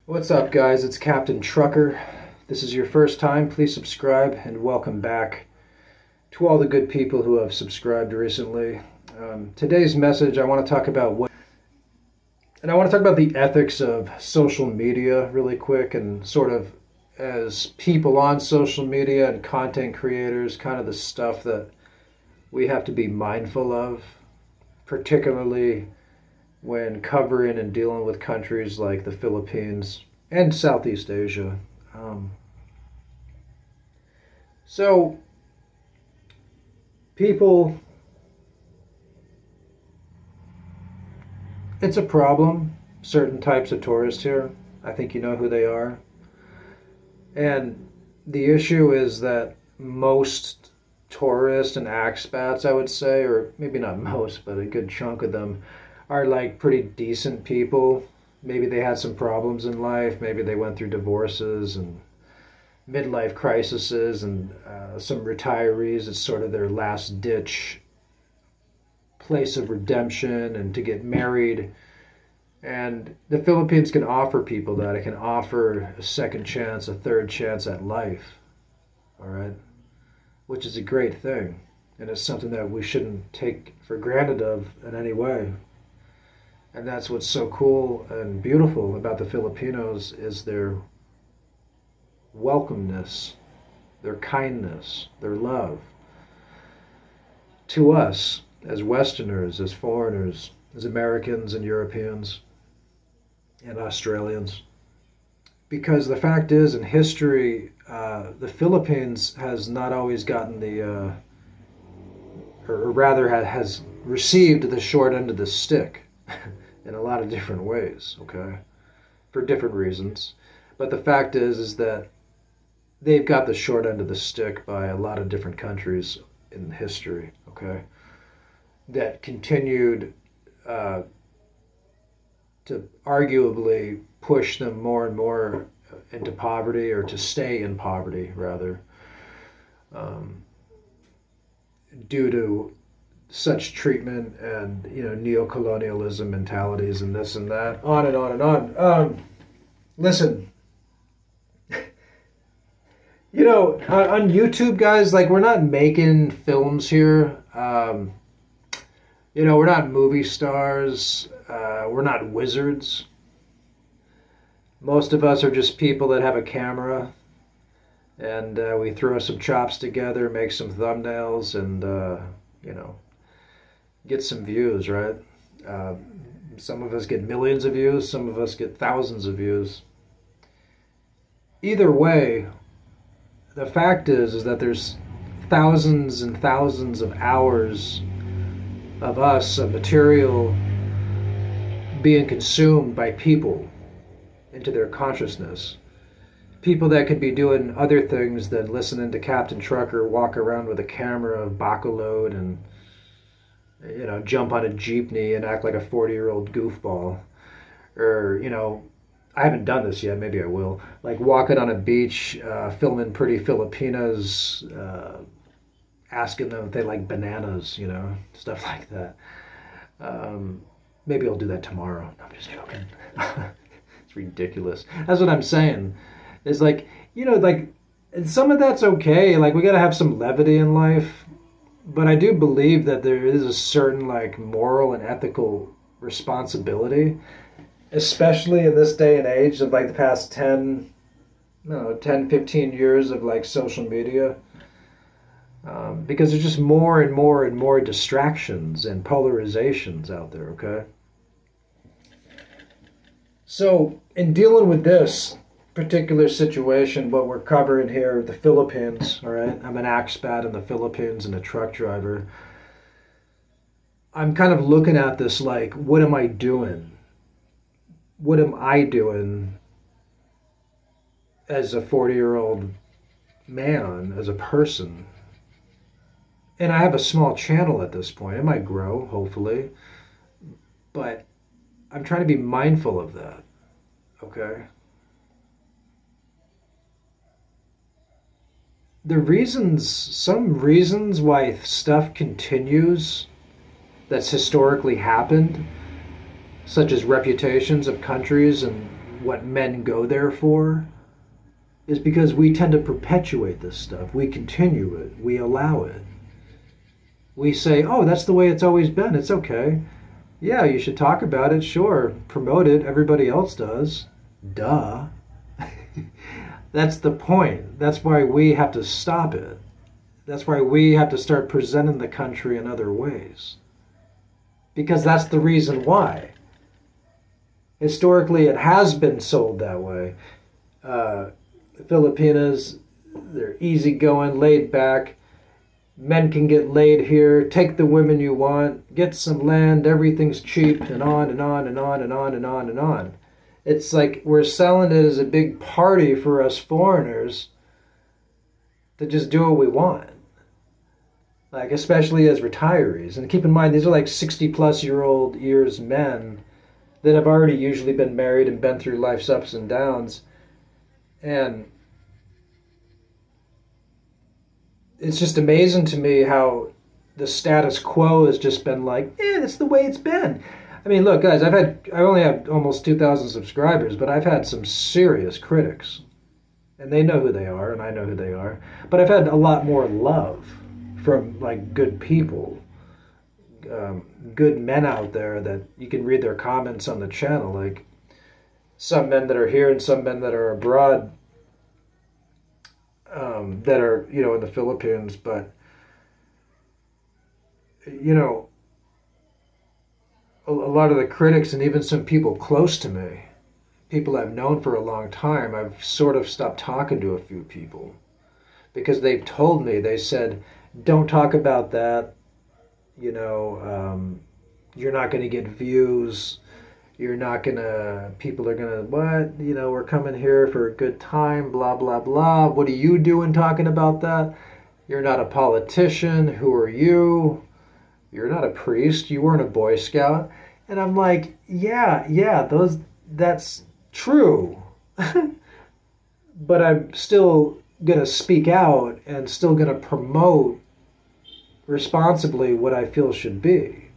What's up, guys? It's Captain Trucker. This is your first time, please subscribe and welcome back to all the good people who have subscribed recently. Today's message, I want to talk about the ethics of social media really quick, and sort of as people on social media and content creators, kind of the stuff that we have to be mindful of, particularly when covering and dealing with countries like the Philippines and Southeast Asia. So, people, it's a problem, certain types of tourists here. I think you know who they are. And the issue is that most tourists and expats, I would say, or maybe not most, but a good chunk of them, are like pretty decent people. Maybe they had some problems in life. Maybe they went through divorces and midlife crises, and some retirees, it's sort of their last ditch place of redemption and to get married. And the Philippines can offer people that. It can offer a second chance, a third chance at life. All right? Which is a great thing. And it's something that we shouldn't take for granted of in any way. And that's what's so cool and beautiful about the Filipinos, is their welcomeness, their kindness, their love to us as Westerners, as foreigners, as Americans and Europeans and Australians. Because the fact is, in history, the Philippines has not always gotten or rather has received the short end of the stick in a lot of different ways, okay, for different reasons. But the fact is that they've got the short end of the stick by a lot of different countries in history, okay, that continued to arguably push them more and more into poverty, or to stay in poverty, rather, due to such treatment and, neo-colonialism mentalities and this and that, on and on and on. Listen, on YouTube, guys, like, we're not making films here. We're not movie stars. We're not wizards. Most of us are just people that have a camera, and we throw some chops together, make some thumbnails, and, get some views, right? Some of us get millions of views, some of us get thousands of views. Either way, the fact is that there's thousands and thousands of hours of us, of material, being consumed by people into their consciousness. People that could be doing other things than listening to Captain Trucker walk around with a camera of bacolode and jump on a jeepney and act like a 40-year-old goofball. Or, I haven't done this yet, maybe I will. Like walking on a beach, filming pretty Filipinas, asking them if they like bananas, stuff like that. Maybe I'll do that tomorrow. No, I'm just joking. It's ridiculous. That's what I'm saying. It's like, and some of that's okay. Like, we got to have some levity in life. But I do believe that there is a certain, moral and ethical responsibility, especially in this day and age of, the past 10, 15 years of, social media. Because there's just more and more and more distractions and polarizations out there, okay? So, in dealing with this particular situation, what we're covering here, the Philippines, all right? I'm an expat in the Philippines and a truck driver. I'm kind of looking at this like, what am I doing? What am I doing as a 40-year-old man, as a person? And I have a small channel at this point. It might grow, hopefully. But I'm trying to be mindful of that, okay? Some reasons why stuff continues that's historically happened, such as reputations of countries and what men go there for is because we tend to perpetuate this stuff. We continue it. We allow it. We say, oh, that's the way it's always been. It's okay. Yeah, you should talk about it. Sure. Promote it. Everybody else does. Duh. That's the point. That's why we have to stop it. That's why we have to start presenting the country in other ways. Because that's the reason why. Historically, it has been sold that way. Filipinas, they're easygoing, laid back. Men can get laid here. Take the women you want. Get some land. Everything's cheap, and on and on and on and on and on and on. It's like we're selling it as a big party for us foreigners to just do what we want. Like, especially as retirees. And keep in mind, these are like 60-plus-year-old men that have already usually been married and been through life's ups and downs. And it's just amazing to me how the status quo has just been like, that's the way it's been. I mean, look, guys, I only have almost 2,000 subscribers, but I've had some serious critics. And they know who they are, and I know who they are. But I've had a lot more love from, like, good people. Good men out there that you can read their comments on the channel. Like, some men that are here and some men that are abroad that are, in the Philippines. But, a lot of the critics and even some people close to me, people I've known for a long time, I've sort of stopped talking to a few people because they've told me, they said, don't talk about that, you're not going to get views, people are going to, what, we're coming here for a good time, blah, blah, blah, what are you doing talking about that? You're not a politician, who are you? You're not a priest, you weren't a Boy Scout. And I'm like, yeah, that's true. But I'm still going to speak out and still going to promote responsibly what I feel should be.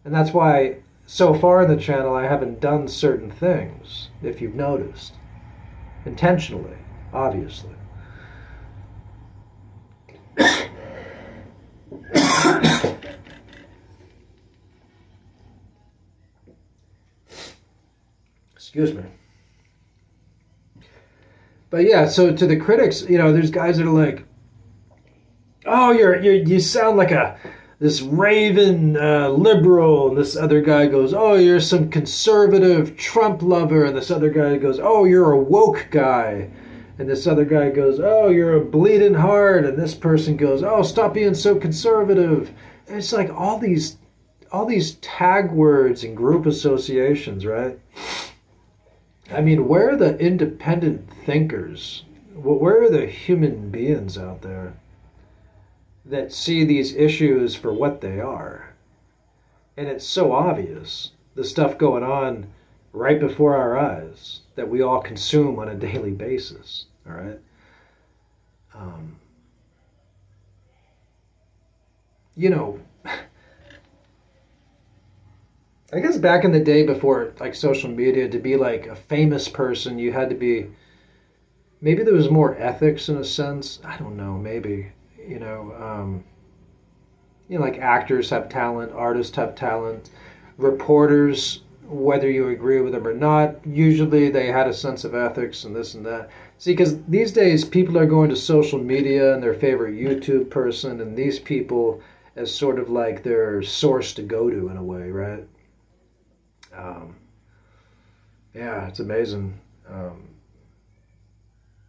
And that's why so far in the channel I haven't done certain things, if you've noticed. Intentionally, obviously. Excuse me. But yeah, so to the critics, there's guys that are like, oh, you sound like this raven liberal, and this other guy goes, oh, you're some conservative Trump lover, and this other guy goes, oh, you're a woke guy, and this other guy goes, oh, you're a bleeding heart, and this person goes, oh, stop being so conservative. And it's like all these tag words and group associations, right? I mean, where are the independent thinkers? Where are the human beings out there that see these issues for what they are? And it's so obvious, the stuff going on right before our eyes that we all consume on a daily basis, all right? I guess back in the day before like social media, to be like a famous person, you had to be, maybe there was more ethics in a sense. I don't know, maybe, like actors have talent, artists have talent, reporters, whether you agree with them or not, usually they had a sense of ethics and this and that. See, because these days people are going to social media and their favorite YouTube person and these people as sort of like their source to go to in a way, right? Yeah, it's amazing.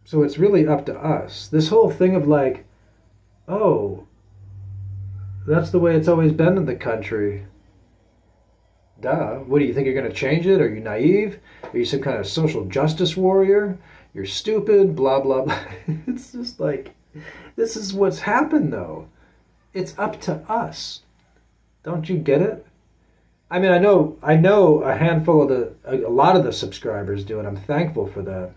So it's really up to us. This whole thing of like, oh, that's the way it's always been in the country. Duh. What do you think, you're going to change it? Are you naive? Are you some kind of social justice warrior? You're stupid, blah, blah, blah. It's just like, this is what's happened though. It's up to us. Don't you get it? I mean, I know a handful of a lot of the subscribers do, and I'm thankful for that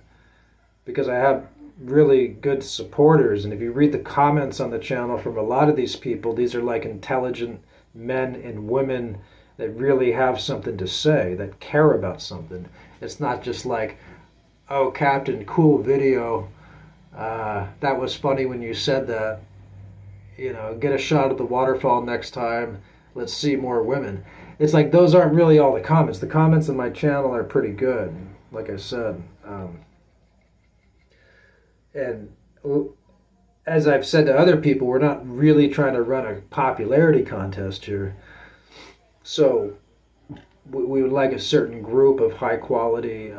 because I have really good supporters. And if you read the comments on the channel from a lot of these people, these are like intelligent men and women that really have something to say, that care about something. It's not just like, oh, Captain, cool video. That was funny when you said that. You know, get a shot of the waterfall next time. Let's see more women. It's like those aren't really all the comments. The comments on my channel are pretty good, like I said. And as I've said to other people, we're not really trying to run a popularity contest here. So we would like a certain group of high quality,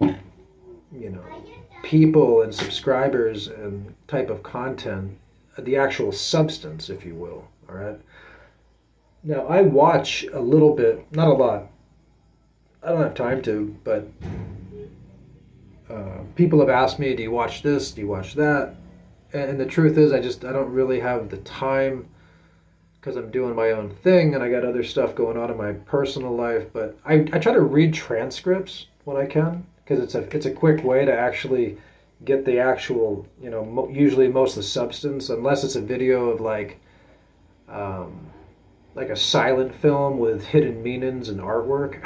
you know, people and subscribers and type of content, the actual substance, if you will. All right. Now I watch a little bit, not a lot. I don't have time to, but people have asked me, do you watch this? Do you watch that? And the truth is, I don't really have the time because I'm doing my own thing and I got other stuff going on in my personal life. But I try to read transcripts when I can, because it's a quick way to actually get the actual, you know, usually most of the substance, unless it's a video of like a silent film with hidden meanings and artwork.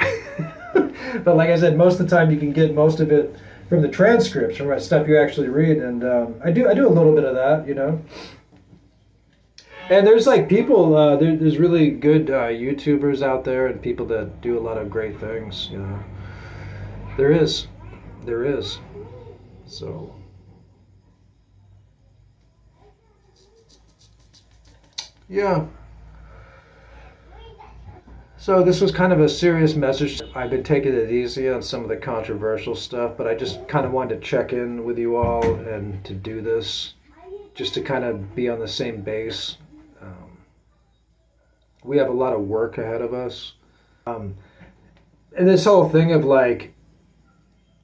But like I said, most of the time you can get most of it from the transcripts, from stuff you actually read, and I do a little bit of that, you know. And there's like people, there's really good YouTubers out there and people that do a lot of great things, you know. There is. So yeah. So this was kind of a serious message. I've been taking it easy on some of the controversial stuff, but I just kind of wanted to check in with you all and to do this, just to kind of be on the same base. We have a lot of work ahead of us. And this whole thing of like,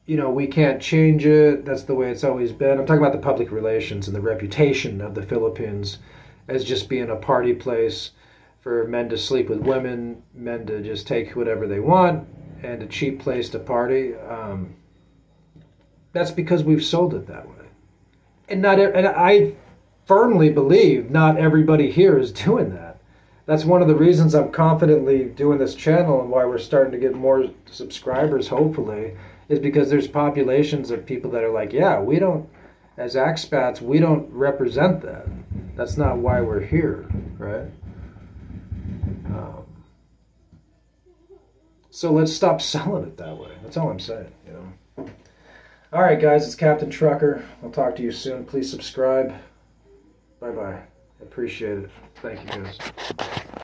you know, we can't change it, that's the way it's always been. I'm talking about the public relations and the reputation of the Philippines as just being a party place for men to sleep with women, men to just take whatever they want, and a cheap place to party. That's because we've sold it that way. And I firmly believe not everybody here is doing that. That's one of the reasons I'm confidently doing this channel and why we're starting to get more subscribers, hopefully, is because there's populations of people that are like, yeah, we don't, as expats, we don't represent that. That's not why we're here, right? So let's stop selling it that way. That's all I'm saying, you know. All right, guys, it's Captain Trucker. I'll talk to you soon. Please subscribe. Bye-bye. I appreciate it. Thank you, guys.